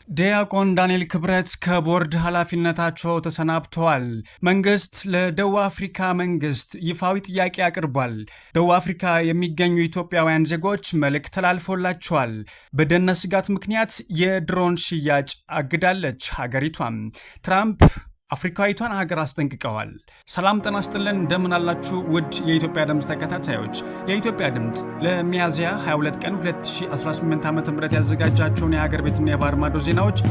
ዲያቆን ዳንኤል ክብረት ከቦርድ ኃላፊነታቸው ተሰናብተዋል። መንግስት ለደቡብ አፍሪካ መንግስት ይፋዊ ጥያቄ አቅርቧል። ደቡብ አፍሪካ የሚገኙ ኢትዮጵያውያን ዜጎች መልእክት ተላልፎላቸዋል። በደህንነት ስጋት ምክንያት የድሮን ሽያጭ አግዳለች ሀገሪቷም። ትራምፕ አፍሪካዊቷን ሀገር አስጠንቅቀዋል። ሰላም ጤና ይስጥልን፣ እንደምን አላችሁ ውድ የኢትዮጵያ ድምፅ ተከታታዮች። የኢትዮጵያ ድምፅ ለሚያዝያ 22 ቀን 2018 ዓ.ም ያዘጋጃቸውን የሀገር ቤትና የባህር ማዶ ዜናዎች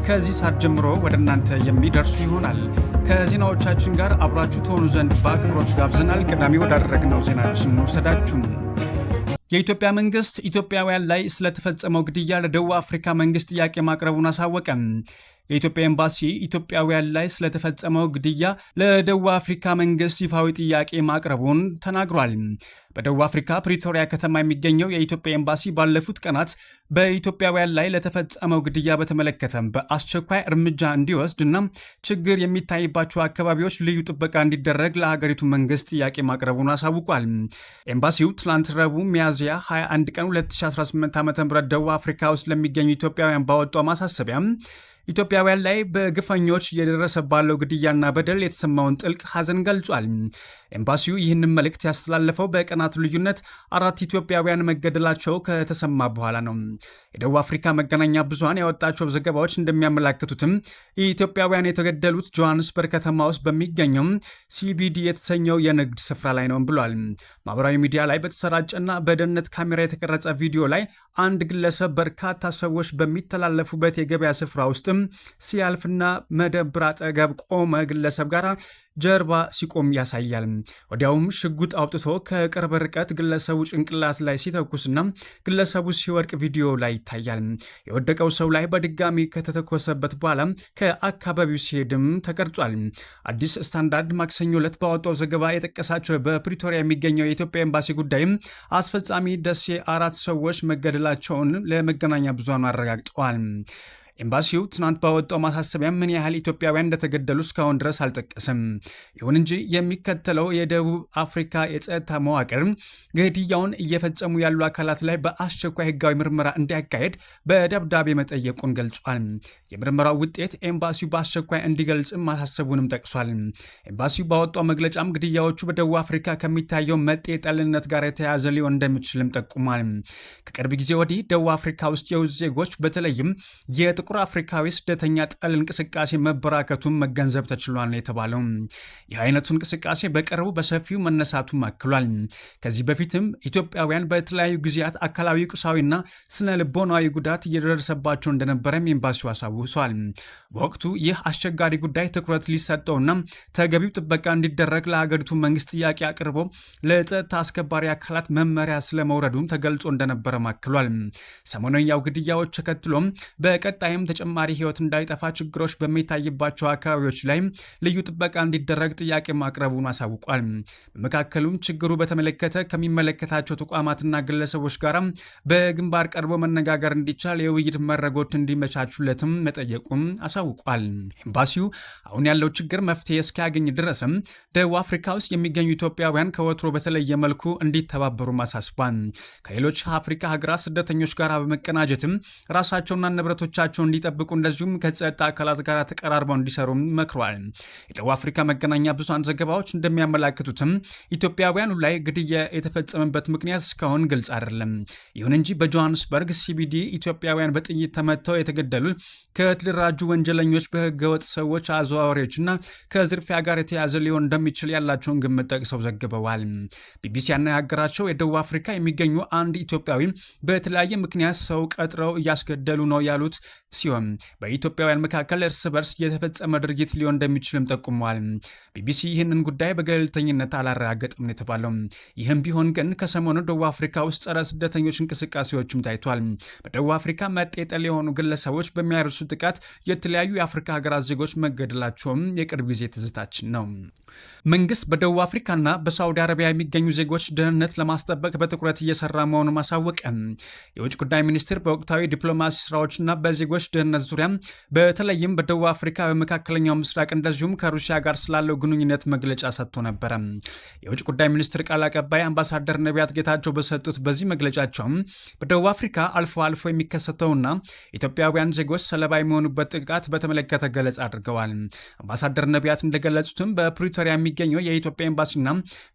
ከዚህ ሰዓት ጀምሮ ወደ እናንተ የሚደርሱ ይሆናል። ከዜናዎቻችን ጋር አብራችሁ ትሆኑ ዘንድ በአክብሮት ጋብዘናል። ቀዳሚ ወዳደረግነው ዜናችን እንውሰዳችሁ። የኢትዮጵያ መንግስት ኢትዮጵያውያን ላይ ስለተፈጸመው ግድያ ለደቡብ አፍሪካ መንግስት ጥያቄ ማቅረቡን አሳወቀ። የኢትዮጵያ ኤምባሲ ኢትዮጵያውያን ላይ ስለተፈጸመው ግድያ ለደቡብ አፍሪካ መንግስት ይፋዊ ጥያቄ ማቅረቡን ተናግሯል። በደቡብ አፍሪካ ፕሪቶሪያ ከተማ የሚገኘው የኢትዮጵያ ኤምባሲ ባለፉት ቀናት በኢትዮጵያውያን ላይ ለተፈጸመው ግድያ በተመለከተ በአስቸኳይ እርምጃ እንዲወስድና ችግር የሚታይባቸው አካባቢዎች ልዩ ጥበቃ እንዲደረግ ለሀገሪቱ መንግስት ጥያቄ ማቅረቡን አሳውቋል። ኤምባሲው ትላንት ረቡዕ ሚያዝያ 21 ቀን 2018 ዓ.ም ደቡብ አፍሪካ ውስጥ ለሚገኙ ኢትዮጵያውያን ባወጣው ማሳሰቢያ ኢትዮጵያውያን ላይ በግፈኞች እየደረሰ ባለው ግድያና በደል የተሰማውን ጥልቅ ሐዘን ገልጿል። ኤምባሲው ይህንን መልእክት ያስተላለፈው በቀናት ልዩነት 4 ኢትዮጵያውያን መገደላቸው ከተሰማ በኋላ ነው። የደቡብ አፍሪካ መገናኛ ብዙሃን ያወጣቸው ዘገባዎች እንደሚያመላክቱትም ኢትዮጵያውያን የተገደሉት ጆሃንስበርግ ከተማ ውስጥ በሚገኘው ሲቢዲ የተሰኘው የንግድ ስፍራ ላይ ነው ብሏል። ማህበራዊ ሚዲያ ላይ በተሰራጨና በደህንነት ካሜራ የተቀረጸ ቪዲዮ ላይ አንድ ግለሰብ በርካታ ሰዎች በሚተላለፉበት የገበያ ስፍራ ውስጥ ሲያልፍና መደብር አጠገብ ቆመ ግለሰብ ጋር ጀርባ ሲቆም ያሳያል። ወዲያውም ሽጉጥ አውጥቶ ከቅርብ ርቀት ግለሰቡ ጭንቅላት ላይ ሲተኩስና ግለሰቡ ሲወድቅ ቪዲዮ ላይ ይታያል። የወደቀው ሰው ላይ በድጋሚ ከተተኮሰበት በኋላ ከአካባቢው ሲሄድም ተቀርጿል። አዲስ ስታንዳርድ ማክሰኞ ዕለት ባወጣው ዘገባ የጠቀሳቸው በፕሪቶሪያ የሚገኘው የኢትዮጵያ ኤምባሲ ጉዳይም አስፈጻሚ ደሴ 4 ሰዎች መገደላቸውን ለመገናኛ ብዙሃን አረጋግጠዋል። ኤምባሲው ትናንት ባወጣው ማሳሰቢያ ምን ያህል ኢትዮጵያውያን እንደተገደሉ እስካሁን ድረስ አልጠቀሰም። ይሁን እንጂ የሚከተለው የደቡብ አፍሪካ የጸጥታ መዋቅር ግድያውን እየፈጸሙ ያሉ አካላት ላይ በአስቸኳይ ሕጋዊ ምርመራ እንዲያካሄድ በደብዳቤ መጠየቁን ገልጿል። የምርመራው ውጤት ኤምባሲው በአስቸኳይ እንዲገልጽም ማሳሰቡንም ጠቅሷል። ኤምባሲው ባወጣው መግለጫም ግድያዎቹ በደቡብ አፍሪካ ከሚታየው መጤ ጠልነት ጋር የተያያዘ ሊሆን እንደሚችልም ጠቁሟል። ከቅርብ ጊዜ ወዲህ ደቡብ አፍሪካ ውስጥ የውጭ ዜጎች በተለይም ጥቁር አፍሪካዊ ስደተኛ ጠል እንቅስቃሴ መበራከቱን መገንዘብ ተችሏል የተባለው ይህ አይነቱ እንቅስቃሴ በቅርቡ በሰፊው መነሳቱን አክሏል። ከዚህ በፊትም ኢትዮጵያውያን በተለያዩ ጊዜያት አካላዊ፣ ቁሳዊና ስነ ልቦናዊ ጉዳት እየደረሰባቸው እንደነበረም ኤምባሲው አሳውሷል። በወቅቱ ይህ አስቸጋሪ ጉዳይ ትኩረት ሊሰጠውና ተገቢው ጥበቃ እንዲደረግ ለሀገሪቱ መንግስት ጥያቄ አቅርቦ ለጸጥታ አስከባሪ አካላት መመሪያ ስለመውረዱም ተገልጾ እንደነበረም አክሏል። ሰሞነኛው ግድያዎች ተከትሎም በቀጣይ ተጨማሪ ህይወት እንዳይጠፋ ችግሮች በሚታይባቸው አካባቢዎች ላይ ልዩ ጥበቃ እንዲደረግ ጥያቄ ማቅረቡን አሳውቋል። በመካከሉም ችግሩ በተመለከተ ከሚመለከታቸው ተቋማትና ግለሰቦች ጋር በግንባር ቀርቦ መነጋገር እንዲቻል የውይይት መድረኮች እንዲመቻቹለትም መጠየቁን አሳውቋል። ኤምባሲው አሁን ያለው ችግር መፍትሄ እስኪያገኝ ድረስም ደቡብ አፍሪካ ውስጥ የሚገኙ ኢትዮጵያውያን ከወትሮ በተለየ መልኩ እንዲተባበሩ አሳስቧል። ከሌሎች አፍሪካ ሀገራት ስደተኞች ጋር በመቀናጀትም ራሳቸውና ንብረቶቻቸው እንዲጠብቁ እንደዚሁም ከጸጥታ አካላት ጋር ተቀራርበው እንዲሰሩ መክሯል። የደቡብ አፍሪካ መገናኛ ብዙሃን ዘገባዎች እንደሚያመላክቱትም ኢትዮጵያውያኑ ላይ ግድያ የተፈጸመበት ምክንያት እስካሁን ግልጽ አይደለም። ይሁን እንጂ በጆሃንስበርግ ሲቢዲ ኢትዮጵያውያን በጥይት ተመተው የተገደሉት ከተደራጁ ወንጀለኞች፣ በህገወጥ ሰዎች አዘዋዋሪዎችና ከዝርፊያ ጋር የተያዘ ሊሆን እንደሚችል ያላቸውን ግምት ጠቅሰው ዘግበዋል። ቢቢሲ ያነጋገራቸው የደቡብ አፍሪካ የሚገኙ አንድ ኢትዮጵያዊ በተለያየ ምክንያት ሰው ቀጥረው እያስገደሉ ነው ያሉት ሲሆን በኢትዮጵያውያን መካከል እርስ በርስ የተፈጸመ ድርጊት ሊሆን እንደሚችልም ጠቁመዋል። ቢቢሲ ይህንን ጉዳይ በገለልተኝነት አላረጋገጠም የተባለው። ይህም ቢሆን ግን ከሰሞኑ ደቡብ አፍሪካ ውስጥ ጸረ ስደተኞች እንቅስቃሴዎችም ታይቷል። በደቡብ አፍሪካ መጤ ጠል የሆኑ ግለሰቦች በሚያደርሱ ጥቃት የተለያዩ የአፍሪካ ሀገራት ዜጎች መገደላቸውም የቅርብ ጊዜ ትዝታችን ነው። መንግስት በደቡብ አፍሪካና በሳውዲ አረቢያ የሚገኙ ዜጎች ደህንነት ለማስጠበቅ በትኩረት እየሰራ መሆኑን ማሳወቀ። የውጭ ጉዳይ ሚኒስቴር በወቅታዊ ዲፕሎማሲ ስራዎችና በዜጎች ዜጎች ደህንነት ዙሪያ በተለይም በደቡብ አፍሪካ፣ በመካከለኛው ምስራቅ እንደዚሁም ከሩሲያ ጋር ስላለው ግንኙነት መግለጫ ሰጥቶ ነበረ። የውጭ ጉዳይ ሚኒስትር ቃል አቀባይ አምባሳደር ነቢያት ጌታቸው በሰጡት በዚህ መግለጫቸው በደቡብ አፍሪካ አልፎ አልፎ የሚከሰተውና ኢትዮጵያውያን ዜጎች ሰለባ የሚሆኑበት ጥቃት በተመለከተ ገለጻ አድርገዋል። አምባሳደር ነቢያት እንደገለጹትም በፕሪቶሪያ የሚገኘው የኢትዮጵያ ኤምባሲና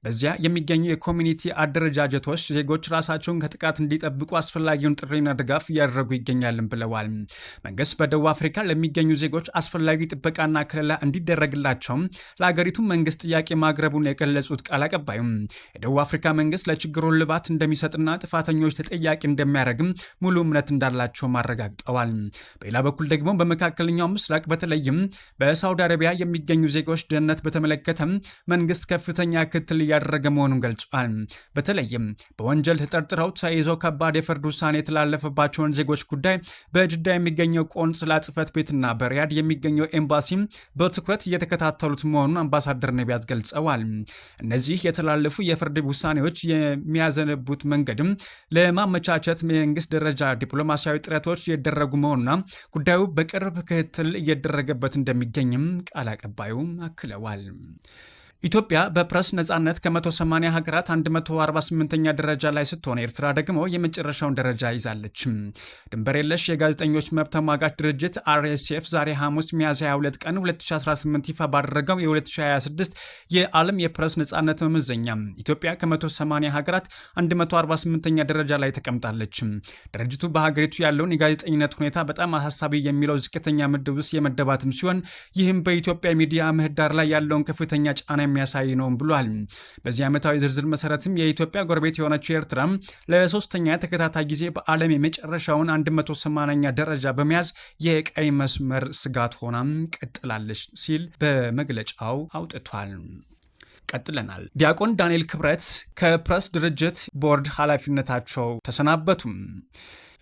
በዚያ የሚገኙ የኮሚኒቲ አደረጃጀቶች ዜጎች ራሳቸውን ከጥቃት እንዲጠብቁ አስፈላጊውን ጥሪና ድጋፍ እያደረጉ ይገኛልን ብለዋል። መንግስት በደቡብ አፍሪካ ለሚገኙ ዜጎች አስፈላጊ ጥበቃና ከለላ እንዲደረግላቸው ለሀገሪቱ መንግስት ጥያቄ ማቅረቡን የገለጹት ቃል አቀባዩ የደቡብ አፍሪካ መንግስት ለችግሩ እልባት እንደሚሰጥና ጥፋተኞች ተጠያቂ እንደሚያደርግም ሙሉ እምነት እንዳላቸው አረጋግጠዋል። በሌላ በኩል ደግሞ በመካከለኛው ምስራቅ በተለይም በሳውዲ አረቢያ የሚገኙ ዜጎች ደህንነት በተመለከተ መንግስት ከፍተኛ ክትትል እያደረገ መሆኑን ገልጿል። በተለይም በወንጀል ተጠርጥረው ተይዘው ከባድ የፍርድ ውሳኔ የተላለፈባቸውን ዜጎች ጉዳይ በጅዳ የሚገኘው ቆንስላ ጽሕፈት ቤትና በሪያድ የሚገኘው ኤምባሲ በትኩረት እየተከታተሉት መሆኑን አምባሳደር ነቢያት ገልጸዋል። እነዚህ የተላለፉ የፍርድ ውሳኔዎች የሚያዘነቡት መንገድም ለማመቻቸት መንግስት ደረጃ ዲፕሎማሲያዊ ጥረቶች እየደረጉ መሆኑና ጉዳዩ በቅርብ ክትትል እየደረገበት እንደሚገኝም ቃል አቀባዩ አክለዋል። ኢትዮጵያ በፕረስ ነጻነት ከ180 ሀገራት 148ኛ ደረጃ ላይ ስትሆን ኤርትራ ደግሞ የመጨረሻውን ደረጃ ይዛለች። ድንበር የለሽ የጋዜጠኞች መብት ተሟጋች ድርጅት RSF ዛሬ ሐሙስ ሚያዝያ 22 ቀን 2018 ይፋ ባደረገው የ2026 የዓለም የፕረስ ነጻነት መመዘኛ ኢትዮጵያ ከ180 ሀገራት 148ኛ ደረጃ ላይ ተቀምጣለች። ድርጅቱ በሀገሪቱ ያለውን የጋዜጠኝነት ሁኔታ በጣም አሳሳቢ የሚለው ዝቅተኛ ምድብ ውስጥ የመደባትም ሲሆን ይህም በኢትዮጵያ ሚዲያ ምህዳር ላይ ያለውን ከፍተኛ ጫና የሚያሳይ ነው ብሏል። በዚህ ዓመታዊ ዝርዝር መሰረትም የኢትዮጵያ ጎረቤት የሆነችው ኤርትራ ለሶስተኛ ተከታታይ ጊዜ በዓለም የመጨረሻውን 180ኛ ደረጃ በመያዝ የቀይ መስመር ስጋት ሆና ቀጥላለች ሲል በመግለጫው አውጥቷል። ቀጥለናል። ዲያቆን ዳንኤል ክብረት ከፕረስ ድርጅት ቦርድ ኃላፊነታቸው ተሰናበቱ።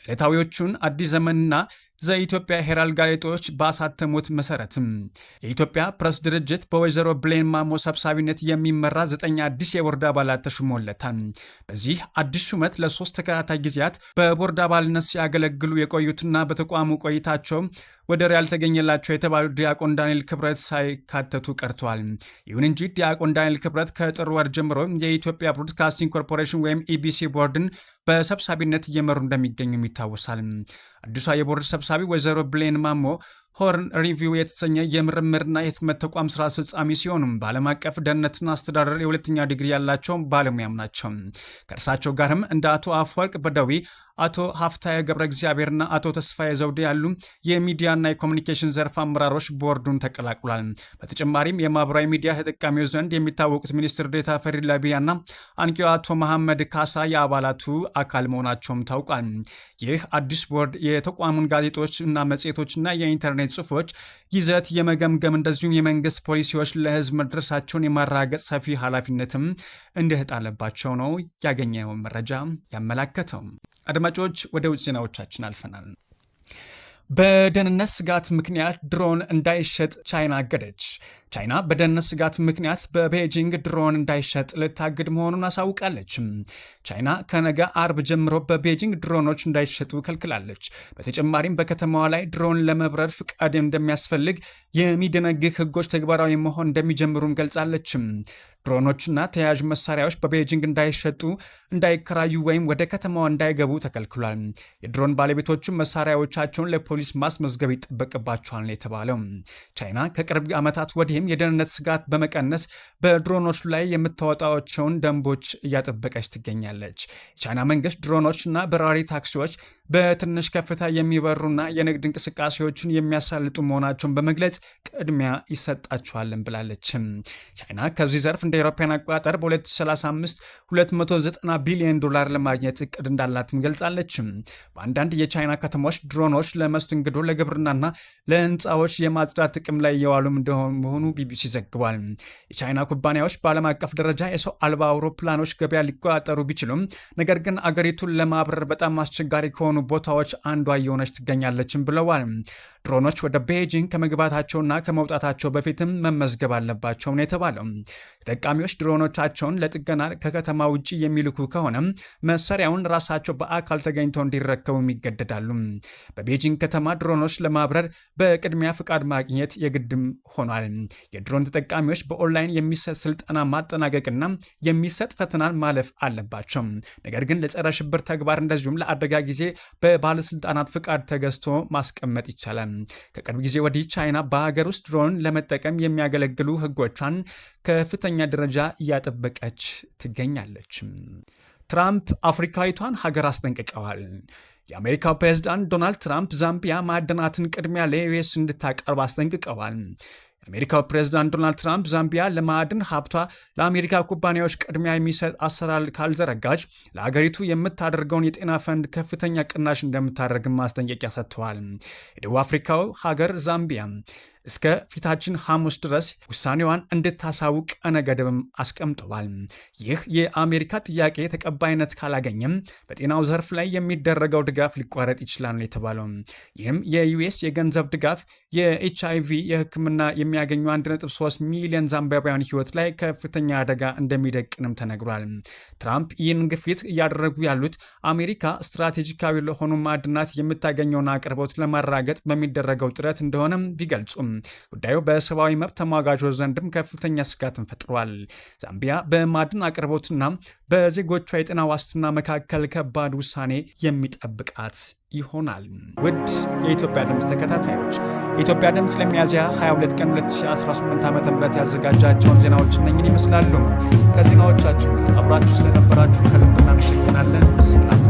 ዕለታዊዎቹን አዲስ ዘመንና ዘኢትዮጵያ ሄራልድ ጋዜጦች ባሳተሙት መሰረትም የኢትዮጵያ ፕረስ ድርጅት በወይዘሮ ብሌን ማሞ ሰብሳቢነት የሚመራ 9 አዲስ የቦርድ አባላት ተሹሞለታል። በዚህ አዲስ ሹመት ለ3 ተከታታይ ጊዜያት በቦርድ አባልነት ሲያገለግሉ የቆዩትና በተቋሙ ቆይታቸው ወደር ያልተገኘላቸው የተባሉት ዲያቆን ዳንኤል ክብረት ሳይካተቱ ቀርተዋል። ይሁን እንጂ ዲያቆን ዳንኤል ክብረት ከጥር ወር ጀምሮ የኢትዮጵያ ብሮድካስቲንግ ኮርፖሬሽን ወይም ኢቢሲ ቦርድን በሰብሳቢነት እየመሩ እንደሚገኙም ይታወሳል። አዲሷ የቦርድ ሰብሳቢ ወይዘሮ ብሌን ማሞ ሆርን ሪቪው የተሰኘ የምርምርና የህትመት ተቋም ስራ አስፈጻሚ ሲሆኑ በዓለም አቀፍ ደህንነትና አስተዳደር የሁለተኛ ዲግሪ ያላቸው ባለሙያም ናቸው። ከእርሳቸው ጋርም እንደ አቶ አፈወርቅ በደዊ፣ አቶ ሀፍታየ ገብረ እግዚአብሔርና አቶ ተስፋዬ ዘውዴ ያሉ የሚዲያና የኮሚኒኬሽን ዘርፍ አመራሮች ቦርዱን ተቀላቅሏል። በተጨማሪም የማህበራዊ ሚዲያ ተጠቃሚዎች ዘንድ የሚታወቁት ሚኒስትር ዴኤታ ፈሪድ ላቢያና አንቂው አቶ መሐመድ ካሳ የአባላቱ አካል መሆናቸውም ታውቋል። ይህ አዲስ ቦርድ የተቋሙን ጋዜጦች እና መጽሔቶችና የኢንተርኔት ጽሑፎች ይዘት የመገምገም እንደዚሁም የመንግስት ፖሊሲዎች ለህዝብ መድረሳቸውን የማረጋገጥ ሰፊ ኃላፊነትም እንደተጣለባቸው ነው ያገኘው መረጃ ያመላከተው። አድማጮች ወደ ውጭ ዜናዎቻችን አልፈናል። በደህንነት ስጋት ምክንያት ድሮን እንዳይሸጥ ቻይና አገደች። ቻይና በደህንነት ስጋት ምክንያት በቤጂንግ ድሮን እንዳይሸጥ ልታግድ መሆኑን አሳውቃለች። ቻይና ከነገ አርብ ጀምሮ በቤጂንግ ድሮኖች እንዳይሸጡ ከልክላለች። በተጨማሪም በከተማዋ ላይ ድሮን ለመብረር ፍቃድ እንደሚያስፈልግ የሚደነግግ ህጎች ተግባራዊ መሆን እንደሚጀምሩም ገልጻለች። ድሮኖችና ተያያዥ መሳሪያዎች በቤጂንግ እንዳይሸጡ፣ እንዳይከራዩ ወይም ወደ ከተማዋ እንዳይገቡ ተከልክሏል። የድሮን ባለቤቶቹ መሳሪያዎቻቸውን ለፖሊስ ማስመዝገብ ይጠበቅባቸዋል ነው የተባለው። ቻይና ከቅርብ ዓመታት ወዲህም የደህንነት ስጋት በመቀነስ በድሮኖች ላይ የምታወጣቸውን ደንቦች እያጠበቀች ትገኛለች። የቻይና መንግስት ድሮኖችና በራሪ ታክሲዎች በትንሽ ከፍታ የሚበሩና የንግድ እንቅስቃሴዎችን የሚያሳልጡ መሆናቸውን በመግለጽ ቅድሚያ ይሰጣቸዋልን ብላለች። ቻይና ከዚህ ዘርፍ እንደ አውሮፓውያን አቆጣጠር በ2035 $290 ቢሊዮን ለማግኘት እቅድ እንዳላትም ገልጻለች። በአንዳንድ የቻይና ከተሞች ድሮኖች ለመስተንግዶ፣ ለግብርናና ለህንፃዎች የማጽዳት ጥቅም ላይ እየዋሉም እንደሆኑ ቢቢሲ ዘግቧል። የቻይና ኩባንያዎች በዓለም አቀፍ ደረጃ የሰው አልባ አውሮፕላኖች ገበያ ሊቆጣጠሩ ቢችሉም ነገር ግን አገሪቱን ለማብረር በጣም አስቸጋሪ ከሆኑ ከሆኑ ቦታዎች አንዷ እየሆነች ትገኛለችም ብለዋል። ድሮኖች ወደ ቤጂንግ ከመግባታቸውና ከመውጣታቸው በፊትም መመዝገብ አለባቸው ነው የተባለው። ተጠቃሚዎች ድሮኖቻቸውን ለጥገና ከከተማ ውጭ የሚልኩ ከሆነ መሳሪያውን ራሳቸው በአካል ተገኝተው እንዲረከቡ ይገደዳሉ። በቤጂንግ ከተማ ድሮኖች ለማብረር በቅድሚያ ፍቃድ ማግኘት የግድም ሆኗል። የድሮን ተጠቃሚዎች በኦንላይን የሚሰጥ ስልጠና ማጠናቀቅና የሚሰጥ ፈተናን ማለፍ አለባቸው። ነገር ግን ለጸረ ሽብር ተግባር እንደዚሁም ለአደጋ ጊዜ በባለስልጣናት ፍቃድ ተገዝቶ ማስቀመጥ ይቻላል። ከቅርብ ጊዜ ወዲህ ቻይና በሀገር ውስጥ ድሮን ለመጠቀም የሚያገለግሉ ህጎቿን ከፍተኛ ደረጃ እያጠበቀች ትገኛለች። ትራምፕ አፍሪካዊቷን ሀገር አስጠንቅቀዋል። የአሜሪካው ፕሬዝዳንት ዶናልድ ትራምፕ ዛምቢያ ማዕድናትን ቅድሚያ ለዩኤስ እንድታቀርብ አስጠንቅቀዋል። የአሜሪካው ፕሬዝዳንት ዶናልድ ትራምፕ ዛምቢያ ለማዕድን ሀብቷ ለአሜሪካ ኩባንያዎች ቅድሚያ የሚሰጥ አሰራር ካልዘረጋች ለሀገሪቱ የምታደርገውን የጤና ፈንድ ከፍተኛ ቅናሽ እንደምታደርግ ማስጠንቀቂያ ሰጥተዋል። የደቡብ አፍሪካው ሀገር ዛምቢያ እስከ ፊታችን ሐሙስ ድረስ ውሳኔዋን እንድታሳውቅ ቀነ ገደብም አስቀምጠዋል። ይህ የአሜሪካ ጥያቄ ተቀባይነት ካላገኘም በጤናው ዘርፍ ላይ የሚደረገው ድጋፍ ሊቋረጥ ይችላል የተባለው። ይህም የዩኤስ የገንዘብ ድጋፍ የኤችአይቪ የሕክምና የሚያገኙ 1.3 ሚሊዮን ዛምቢያውያን ህይወት ላይ ከፍተኛ አደጋ እንደሚደቅንም ተነግሯል። ትራምፕ ይህን ግፊት እያደረጉ ያሉት አሜሪካ ስትራቴጂካዊ ለሆኑ ማዕድናት የምታገኘውን አቅርቦት ለማራገጥ በሚደረገው ጥረት እንደሆነም ቢገልጹም ጉዳዩ በሰብአዊ መብት ተሟጋቾች ዘንድም ከፍተኛ ስጋትን ፈጥሯል። ዛምቢያ በማዕድን አቅርቦትና በዜጎቿ የጤና ዋስትና መካከል ከባድ ውሳኔ የሚጠብቃት ይሆናል። ውድ የኢትዮጵያ ድምፅ ተከታታዮች የኢትዮጵያ ድምፅ ለሚያዝያ 22 ቀን 2018 ዓ.ም ያዘጋጃቸውን ዜናዎች እነኝን ይመስላሉ። ከዜናዎቻችን አብራችሁ ስለነበራችሁ ከልብ እናመሰግናለን። ሰላም